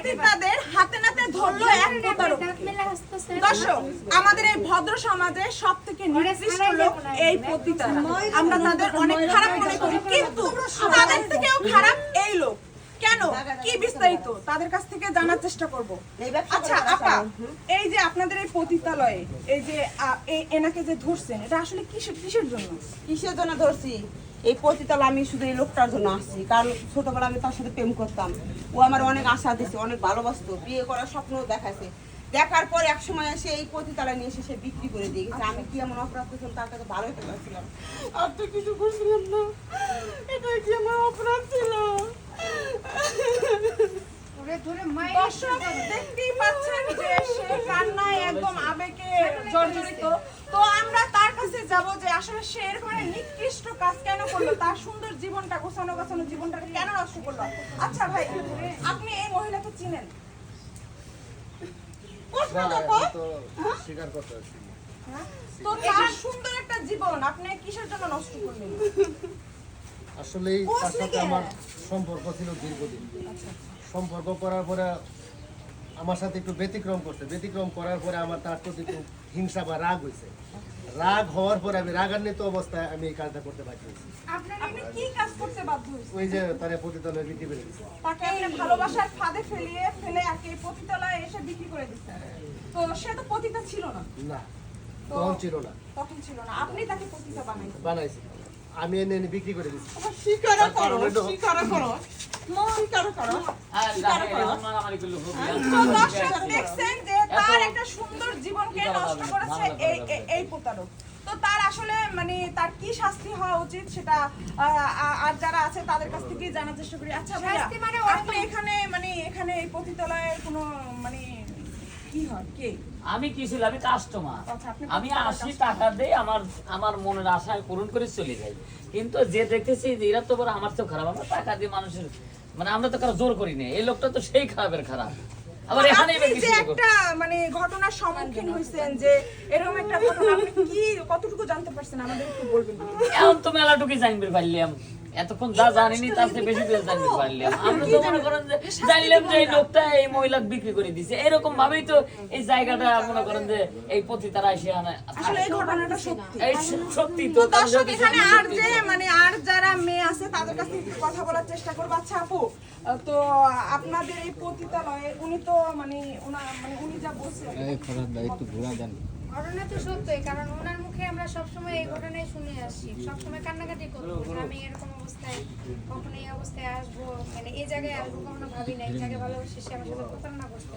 পতিতাদের হাতে নাতে ধরলো এক প্রতারক। দর্শক, আমাদের এই ভদ্র সমাজে সবথেকে নিকৃষ্ট লোক এই পতিতারা। আমরা তাদের অনেক খারাপ মনে করি, কিন্তু তাদের থেকেও খারাপ এই লোক। কেন, কি বিস্তারিত তাদের কাছ থেকে জানার চেষ্টা করব। আচ্ছা আপা, এই যে আপনাদের এই পতিতালয়ে এই যে এনাকে যে ধরছেন, এটা আসলে কিসের জন্য ধরছি? এই পতিতালয় আমি শুধু এই লোকটার জন্য আসছি, কারণ ছোটবেলা আমি তার সাথে প্রেম করতাম। ও আমার অনেক আশা দিছে, অনেক ভালোবাসতো, বিয়ে করার স্বপ্ন দেখাইছে। দেখার পর এক সময় এসে এই পতিতালয় নিয়ে এসে সে বিক্রি করে দিয়ে গেছে। আমি কি এমন অপরাধ করছিলাম তার কাছে ভালো হতে পারছিলাম? আর তো কিছু করছিলাম না। এটা কি আমার অপরাধ ছিল? দর্শক দেখতেই পাচ্ছেন যে সে কান্নায় একদম আবেগে জর্জরিত। তো আমরা তার কাছে যাব যে আসলে সে এরকম নিকৃষ্ট কাজ কেন করলো, তার সুন্দর জীবনটা, গোছানো জীবনটা কেন নষ্ট করলো। আচ্ছা ভাই, আপনি এই মহিলাকে চিনেন? তো তার সুন্দর একটা জীবন আপনি কিসের জন্য নষ্ট করলেন? আসলে তার সাথে আমার সম্পর্ক ছিল দীর্ঘদিন। সম্পর্ক করার পরে আমার সাথে একটু ব্যতিক্রম করছে। ব্যতিক্রম করার পরে আমার তার প্রতি একটু হিংসা বা রাগ হয়েছে। রাগ হওয়ার পরে আমি রাগান্বিত অবস্থায় আমি এই কাজটা করতে বাধ্য হয়েছি। আপনি কি কাজ করতে বাধ্য হয়েছেন? ওই যে তারা পতিতালয়ে বিক্রি করে দিচ্ছে। তাকে আপনি ভালোবাসার ফাঁদে ফেলে আর কি পতিতালয়ে এসে বিক্রি করে দিচ্ছেন। তো সে তো পতিতা ছিল না। না, তখন ছিল না। তখন ছিল না, আপনি তাকে পতিতা বানাইছি। আমি এনে এনে বিক্রি করে দিচ্ছি। স্বীকার করো। তো দর্শক দেখছেন যে তার একটা সুন্দর জীবনকে নষ্ট করেছে এই প্রতারক। তো তার আসলে মানে তার কি শাস্তি হওয়া উচিত সেটা আর যারা আছে তাদের কাছ থেকে জানার চেষ্টা করি। আচ্ছা ভাইয়া, আপনি এখানে এই পতিতালয়ের কোনো কি হয় কে? আমি কি ছিল, আমি কাস্টমার। আমি আসি, টাকা দেই, আমার মনের আশা পূরণ করে চলে যাই। কিন্তু যে দেখতেছি যে এরা তো বড় আমার তো খারাপ, আমরা টাকা দিয়ে মানুষের আমরা তো কারো জোর করি না। এই লোকটা তো সেই খারাপের খারাপ। আবার এখানে যে একটা ঘটনার সম্মুখীন হইছেন, যে এরকম একটা ঘটনা আপনি কি কতটুকু জানতে পারছেন আমাদের একটু বলবেন? এখন তো মেলাটুকুই জানতে পারলাম, এতক্ষণ যা জানিনি তার চেয়ে বেশি করে জানতে পারলাম। আমরা তো মনে করেন যে জানলাম যে এই লোকটা এই মহিলা বিক্রি করে দিছে, এরকম ভাবেই তো এই জায়গাটা মনে করেন যে এই পতিতারা এসে আসলে এই ঘটনাটা সত্যি। এই সত্যি তো। দর্শক এখানে আর যে আর যারা মেয়ে আছে তাদের কাছে একটু কথা বলার চেষ্টা করবো। আচ্ছা আপু, তো আপনাদের এই পতিতালয়ে উনি তো উনি যা বলছেন ঘটনা তো সত্যই, কারণ ওনার মুখে আমরা সবসময় এই ঘটনাই শুনে আসছি। সবসময় কান্নাকাটি করবো, আমি এরকম অবস্থায় কখনো এই অবস্থায় আসবো, এই জায়গায় আসবো কখনো ভাবি না। এই জায়গায় ভালোবাসি, সে আমার সাথে প্রতারণা করতে।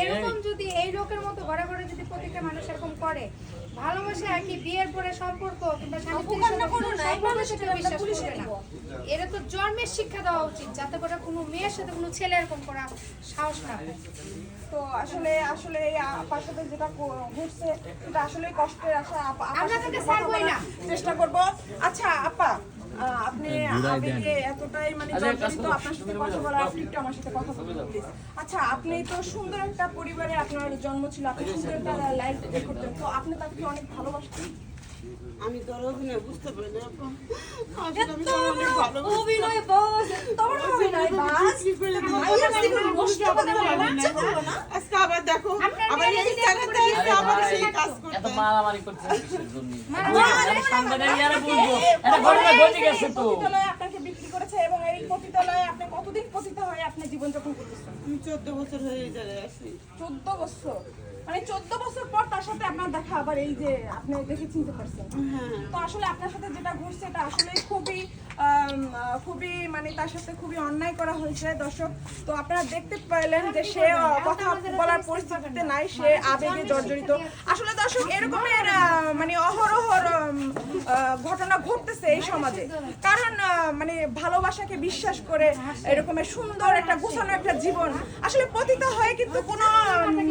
এরকম যদি এই লোকের মতো ঘরে ঘরে যদি প্রত্যেকটা মানুষ এরকম করে, ভালোবাসে আর কি বিয়ের পরে সম্পর্ক কিংবা বিশ্বাস করবে না। এরা তো জন্মের শিক্ষা দেওয়া উচিত, যাতে করে কোনো মেয়ের সাথে কোনো ছেলে এরকম করা সাহস না পায়। তো আসলে এই আপার সাথে যেটা ঘটছে এটা আসলে কষ্টের। আশা আমরা তাকে ছাড়বই না, চেষ্টা করব। আচ্ছা আপা, আপনি আবেগে এতটাই জর্জরিত, আপনার সাথে কথা বলা, আপনি একটু আমার সাথে কথা বলুন প্লিজ। আচ্ছা, আপনি তো সুন্দর একটা পরিবারে আপনার জন্ম ছিল, আপনি সুন্দর একটা লাইফ লিড করতেন, তো আপনি তাকে অনেক ভালোবাসতেন? আমি তোর অভিনয় বুঝতে পারি না। অভিনয় বস, তোমার অভিনয় বাস। আজকে আবার দেখো, আবার এই জায়গাতে এসে আবার সেই কাজ করতে। এত মারামারি করছে কিসের জন্য? সাংবাদিকরা বলবো এটা ঘটনা ঘটে গেছে তো। পতিতালয়ে আপনাকে বিক্রি করেছে, এবং এই পতিতালয়ে আপনি কতদিন পতিতা হয়ে আপনি জীবনযাপন করতেছেন? আমি 14 বছর হয়ে এই জায়গায় আছি। 14 বছর? 14 বছর পর তার সাথে আপনার দেখা, আবার এই যে আপনি দেখে চিনতে পারছেন। তো আসলে আপনার সাথে যেটা ঘটছে এটা আসলে খুবই তার সাথে খুবই অন্যায় করা হয়েছে। দর্শক, তো আপনারা দেখতে পাইলেন যে সে কথা বলার পরিস্থিতিতে নাই, সে আবেগে জর্জরিত। আসলে দর্শক, এরকমের অহরহর ঘটনা ঘটতেছে এই সমাজে, কারণ ভালোবাসাকে বিশ্বাস করে এরকমের সুন্দর একটা গোছানো একটা জীবন আসলে পতিতা হয়ে কিন্তু কোনো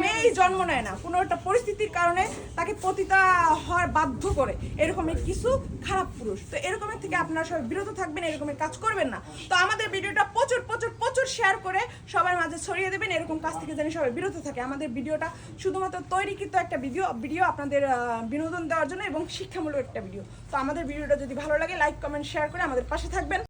মেয়েই জন্ম নেয় না। কোনো একটা পরিস্থিতির কারণে তাকে পতিতা হওয়ার বাধ্য করে এরকমের কিছু খারাপ পুরুষ। তো এরকমের থেকে আপনারা সবাই বিরত থাকবেন, এরকমের কাজ করবেন না। তো আমাদের ভিডিওটা প্রচুর প্রচুর প্রচুর শেয়ার করে সবার মাঝে ছড়িয়ে দেবেন, এরকম কাজ থেকে যেন সবাই বিরত থাকে। আমাদের ভিডিওটা শুধুমাত্র তৈরিকৃত একটা ভিডিও আপনাদের বিনোদন দেওয়ার জন্য এবং শিক্ষামূলক একটা ভিডিও। তো আমাদের ভিডিওটা যদি ভালো লাগে লাইক কমেন্ট শেয়ার করে আমাদের পাশে থাকবেন।